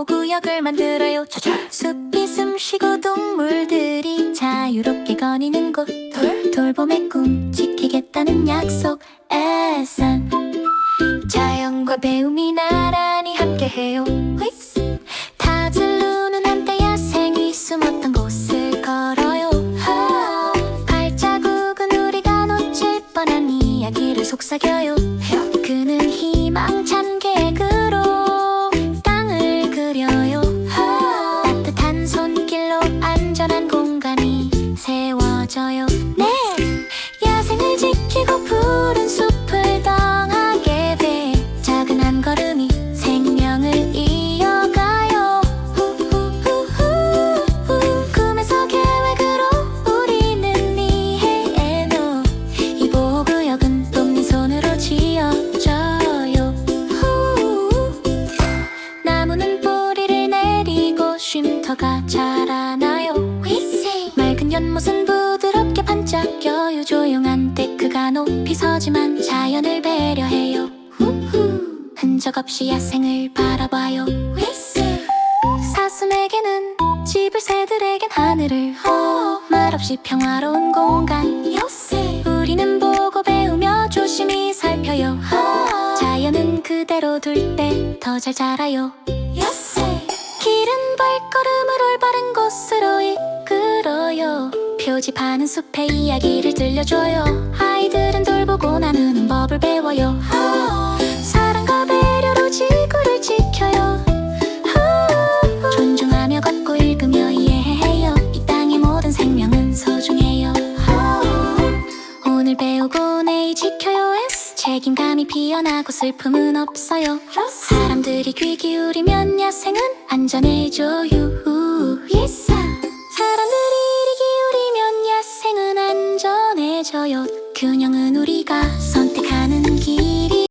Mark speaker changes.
Speaker 1: 보호구역을 만들어요. 숲이 숨쉬고 동물들이 자유롭게 거니는 곳. 돌봄의 꿈 지키겠다는 약속. 애선 자연과 배움이 나란히 함께해요. 타즐루는 한때 야생이 숨었던 곳을 걸어요. 발자국은 우리가 놓칠 뻔한 이야기를 속삭여요. 그는 희망찬 계획으로 땅을 그려요. 따뜻한 손길로 안전한 공간이 세워져요. 네, 야생을 지키고 푸른 숲을 떠나게 돼. 작은 한 걸음이 생명을 이어가요. 꿈에서 계획으로 우리는 이해해요. 이 보호구역은 돕는 손으로 지어져요. 나무는 뿌리를 내리고 쉼터가 자라나요. 맑은 연못은 부드럽게 반짝여요. 조용한 데크가 높이 서지만 자연을 배려해요. 흔적 없이 야생을 바라봐요. 사슴에게는 집을, 새들에겐 하늘을. 말없이 평화로운 공간. 우리는 보고 배우며 조심히 살펴요. 자연은 그대로 둘 때 더 잘 자라요. 길은 발걸음을 올바른 곳으로 이끌어요. 표지판은 숲의 이야기를 들려줘요. 아이들은 돌보고 나누는 법을 배워요. 사랑과 배려로 지구를 지켜요. 존중하며 걷고 읽으며 이해해요. 이 땅의 모든 생명은 소중해요. 오늘 배우고 내일 지켜요. 책임감이 피어나고 슬픔은 없어요. 사람들이 귀 기울이면 야생은 안전해져요. 사람들이 이리 기울이면 야생은 안전해져요. 균형은 우리가 선택하는 길.